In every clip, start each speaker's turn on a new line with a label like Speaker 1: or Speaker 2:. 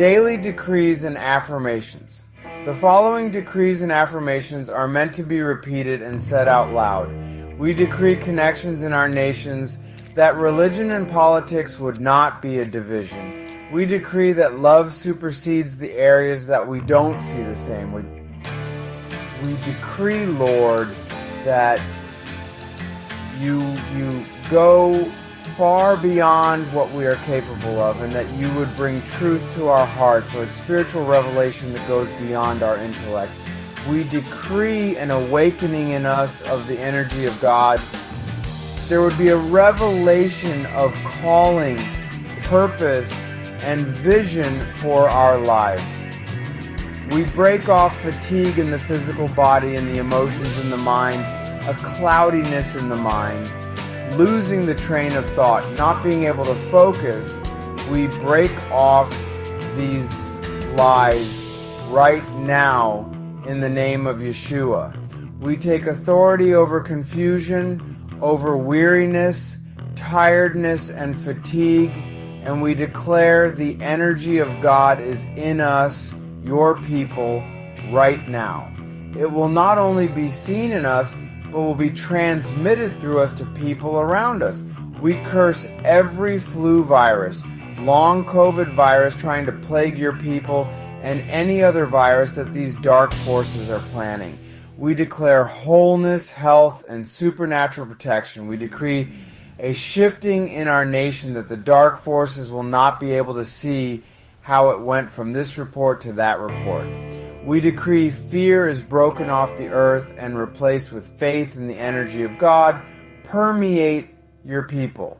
Speaker 1: Daily decrees and affirmations. The following decrees and affirmations are meant to be repeated and said out loud. We decree connections in our nations, that religion and politics would not be a division. We decree that love supersedes the areas that we don't see the same. We decree, Lord, that you go far beyond what we are capable of, and that you would bring truth to our hearts, like spiritual revelation that goes beyond our intellect. We decree an awakening in us of the energy of God. There would be a revelation of calling, purpose, and vision for our lives. We break off fatigue in the physical body and the emotions in the mind, a cloudiness in the mind, losing the train of thought, not being able to focus. We break off these lies right now in the name of Yeshua. We take authority over confusion, over weariness, tiredness, and fatigue, and we declare the energy of God is in us, your people, right now. It will not only be seen in us, but will be transmitted through us to people around us. We curse every flu virus, long COVID virus trying to plague your people, and any other virus that these dark forces are planning. We declare wholeness, health, and supernatural protection. We decree a shifting in our nation that the dark forces will not be able to see how it went from this report to that report. We decree fear is broken off the earth and replaced with faith in the energy of God. Permeate your people.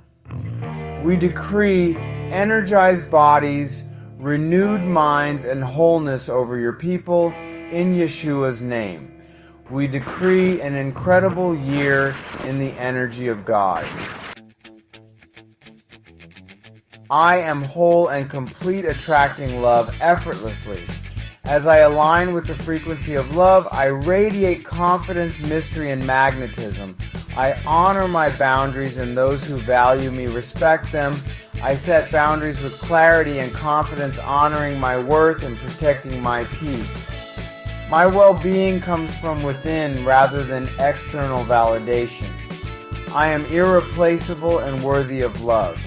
Speaker 1: We decree energized bodies, renewed minds, and wholeness over your people in Yeshua's name. We decree an incredible year in the energy of God. I am whole and complete, attracting love effortlessly. As I align with the frequency of love, I radiate confidence, mystery, and magnetism. I honor my boundaries, and those who value me respect them. I set boundaries with clarity and confidence, honoring my worth and protecting my peace. My well-being comes from within rather than external validation. I am irreplaceable and worthy of love.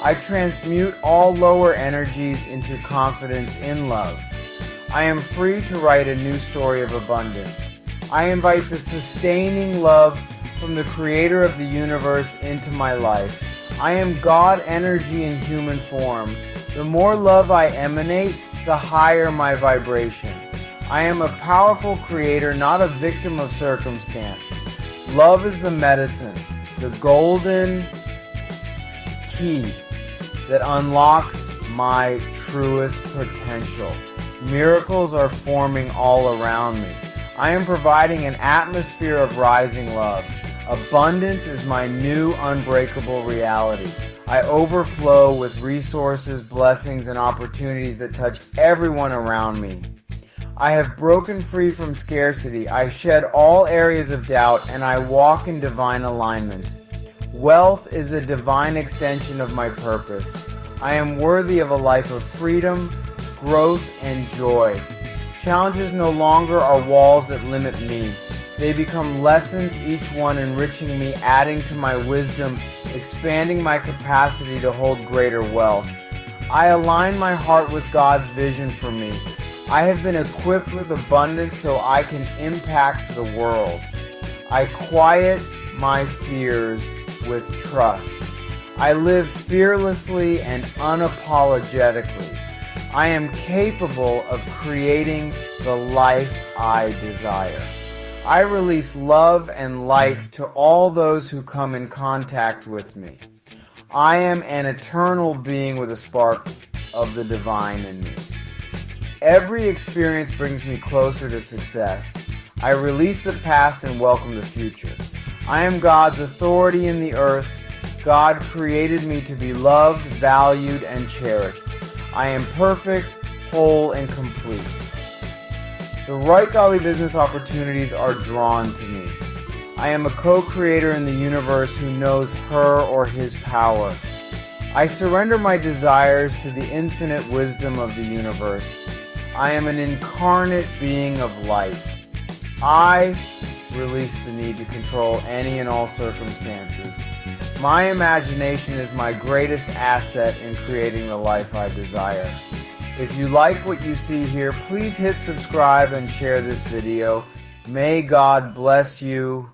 Speaker 1: I transmute all lower energies into confidence in love. I am free to write a new story of abundance. I invite the sustaining love from the Creator of the universe into my life. I am God energy in human form. The more love I emanate, the higher my vibration. I am a powerful creator, not a victim of circumstance. Love is the medicine, the golden key that unlocks my truest potential. Miracles are forming all around me. I am providing an atmosphere of rising love. Abundance is my new unbreakable reality. I overflow with resources, blessings, and opportunities that touch everyone around me. I have broken free from scarcity. I shed all areas of doubt, and I walk in divine alignment. Wealth is a divine extension of my purpose. I am worthy of a life of freedom, growth, and joy. Challenges no longer are walls that limit me. They become lessons, each one enriching me, adding to my wisdom, expanding my capacity to hold greater wealth. I align my heart with God's vision for me. I have been equipped with abundance so I can impact the world. I quiet my fears with trust. I live fearlessly and unapologetically. I am capable of creating the life I desire. I release love and light to all those who come in contact with me. I am an eternal being with a spark of the divine in me. Every experience brings me closer to success. I release the past and welcome the future. I am God's authority in the earth. God created me to be loved, valued, and cherished. I am perfect, whole, and complete. The right godly business opportunities are drawn to me. I am a co-creator in the universe who knows her or his power. I surrender my desires to the infinite wisdom of the universe. I am an incarnate being of light. I release the need to control any and all circumstances. My imagination is my greatest asset in creating the life I desire. If you like what you see here, please hit subscribe and share this video. May God bless you.